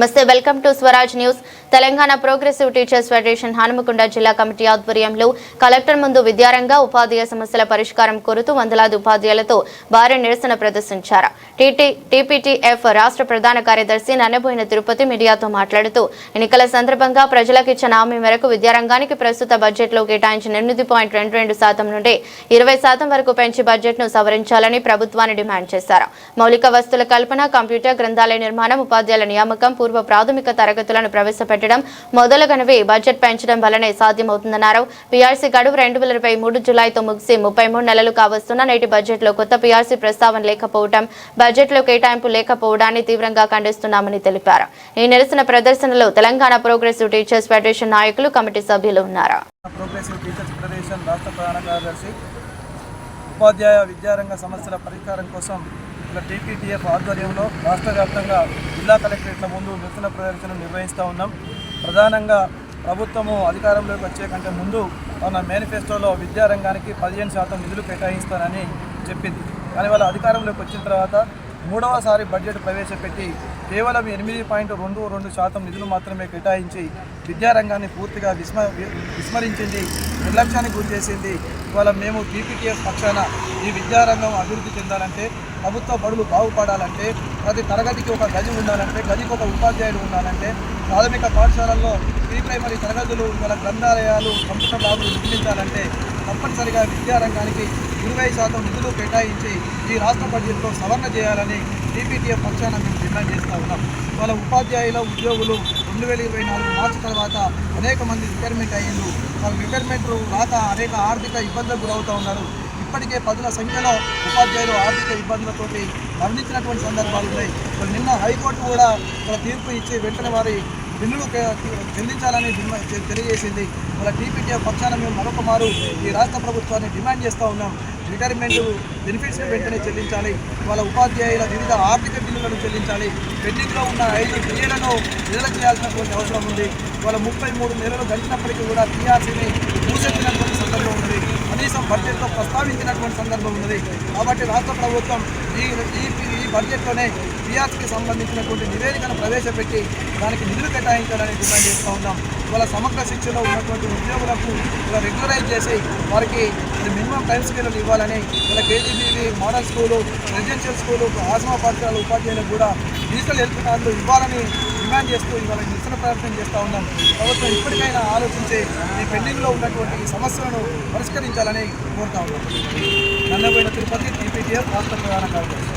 నమస్తే welcome to Swaraj news. Telangana progressive teachers federation Hanumakonda జిల్లా committee ఆధ్వర్యంలో కలెక్టర్ ముందు విద్యారంగ ఉపాధ్యాయ సమస్యల పరిష్కారం కోరుతూ వందలాది ఉపాధ్యాయులతో భారీ నిరసన ప్రదర్శించారు. టీపీటీఎఫ్ రాష్ట్ర ప్రధాన కార్యదర్శి నన్నబోయిన తిరుపతి మీడియాతో మాట్లాడుతూ ఎన్నికల సందర్భంగా ప్రజలకు ఇచ్చిన హామీ మేరకు విద్యారంగానికి ప్రస్తుత బడ్జెట్లో కేటాయించిన 8.22% నుండి 20% వరకు పెంచి బడ్జెట్ను సవరించాలని ప్రభుత్వాన్ని డిమాండ్ చేశారు. మౌలిక వస్తువుల కల్పన, కంప్యూటర్, గ్రంథాలయ నిర్మాణం, ఉపాధ్యాయుల నియామకం, పూర్వ ప్రాథమిక తరగతులను ప్రవేశపెట్టడం మొదలగునవి బడ్జెట్ పెంచడం వల్లనే సాధ్యమవుతుందన్నారు. పీఆర్సీ గడువు 2023 జూలైతో ముగిసి 33 నెలలు కావస్తున్న నేటి బడ్జెట్లో కొత్త పీఆర్సీ ప్రస్తావన లేకపోవడం, బడ్జెట్లో కేటాయింపు లేకపోవడాన్ని తీవ్రంగా ఖండిస్తున్నామని తెలిపారు. ఈ నిరసన ప్రదర్శనలో తెలంగాణ ప్రోగ్రెసివ్ టీచర్స్ ఫెడరేషన్ నాయకులు, కమిటీ సభ్యులు ఉన్నారు. ఉపాధ్యాయ విద్యారంగ సమస్యల పరిష్కారం కోసం టీపీటీఎఫ్ ఆధ్వర్యంలో రాష్ట్ర వ్యాప్తంగా జిల్లా కలెక్టరేట్ల ముందు నిరసన ప్రదర్శన నిర్వహిస్తూ ఉన్నాం. ప్రధానంగా ప్రభుత్వము అధికారంలోకి వచ్చే కంటే ముందు మన మేనిఫెస్టోలో విద్యారంగానికి 15% నిధులు కేటాయిస్తానని చెప్పింది. కానీ వాళ్ళ అధికారంలోకి వచ్చిన తర్వాత మూడవసారి బడ్జెట్ ప్రవేశపెట్టి కేవలం 8.22% నిధులు మాత్రమే కేటాయించి విద్యారంగాన్ని పూర్తిగా విస్మరించింది, నిర్లక్ష్యానికి గురి చేసింది. ఇవాళ మేము టీపీటీఎఫ్ పక్షాన ఈ విద్యారంగం అభివృద్ధి చెందాలంటే, ప్రభుత్వ బడులు బాగుపడాలంటే, ప్రతి తరగతికి ఒక గది ఉండాలంటే, గదికి ఒక ఉపాధ్యాయుడు ఉండాలంటే, ప్రాథమిక పాఠశాలల్లో ప్రీ ప్రైమరీ తరగతులు, వాళ్ళ గ్రంథాలయాలు, కంప్యూటర్ ల్యాబ్లు నిర్మించాలంటే తప్పనిసరిగా విద్యారంగానికి 20% నిధులు కేటాయించి ఈ రాష్ట్ర బడ్జెట్లో సవరణ చేయాలని టీపీటీఎఫ్ పక్షాన మేము డిమాండ్ చేస్తూ ఉన్నాం. వాళ్ళ ఉపాధ్యాయుల ఉద్యోగులు 2024 మార్చి తర్వాత అనేక మంది రిటైర్మెంట్ అయ్యిండ్రు. వాళ్ళ రిటైర్మెంట్ రాక అనేక ఆర్థిక ఇబ్బందులకు గురవుతూ ఉన్నారు. ఇప్పటికే 10ల సంఖ్యలో ఉపాధ్యాయులు ఆర్థిక ఇబ్బందులతోటి మరణించినటువంటి సందర్భాలు ఉన్నాయి. నిన్న హైకోర్టు కూడా తీర్పు ఇచ్చి వెంటనే వారి బిల్లులు చెల్లించాలని తెలియజేసింది. వాళ్ళ టీపీటీఎఫ్ పక్షాన మేము మరొక మారు ఈ రాష్ట్ర ప్రభుత్వాన్ని డిమాండ్ చేస్తూ ఉన్నాం. రిటైర్మెంట్ బెనిఫిట్స్ని వెంటనే చెల్లించాలి. వాళ్ళ ఉపాధ్యాయుల వివిధ ఆర్థిక బిల్లులను చెల్లించాలి. పెండింగ్లో ఉన్న 5 బిల్లులను విడుదల చేయాల్సినటువంటి అవసరం ఉంది. వాళ్ళ 33 నెలలు గడిచినప్పటికీ కూడా పీఆర్సీని మూసెత్తినటువంటి సందర్భం ఉన్నది, కనీసం బడ్జెట్లో ప్రస్తావించినటువంటి సందర్భం ఉన్నది. కాబట్టి రాష్ట్ర ప్రభుత్వం ఈ బడ్జెట్లోనే పీఆర్సీకి సంబంధించినటువంటి నివేదికను ప్రవేశపెట్టి దానికి నిధులు కేటాయించాలని డిమాండ్ చేస్తూ ఉన్నాం. వాళ్ళ సమగ్ర శిక్షలో ఉన్నటువంటి ఉద్యోగులకు ఇలా రెగ్యులరైజ్ చేసి వారికి మినిమం టైం స్కేల్ ఇవ్వాలని, ఇలా KGBV model school, residential school, ఆశ్రమ పాఠశాల ఉపాధ్యాయులకు కూడా డిజిటల్ హెల్త్ కార్డులు ఇవ్వాలని డిమాండ్ చేస్తూ ఇవాళ నిరసన ప్రదర్శన చేస్తూ ఉన్నాం. ప్రభుత్వం ఇప్పటికైనా ఆలోచించి ఈ పెండింగ్లో ఉన్నటువంటి సమస్యలను పరిష్కరించాలని కోరుతా ఉన్నాం. నన్నబోయిన తిరుపతి, టీపీటీఎఫ్ రాష్ట్ర ప్రధాన కార్యదర్శి.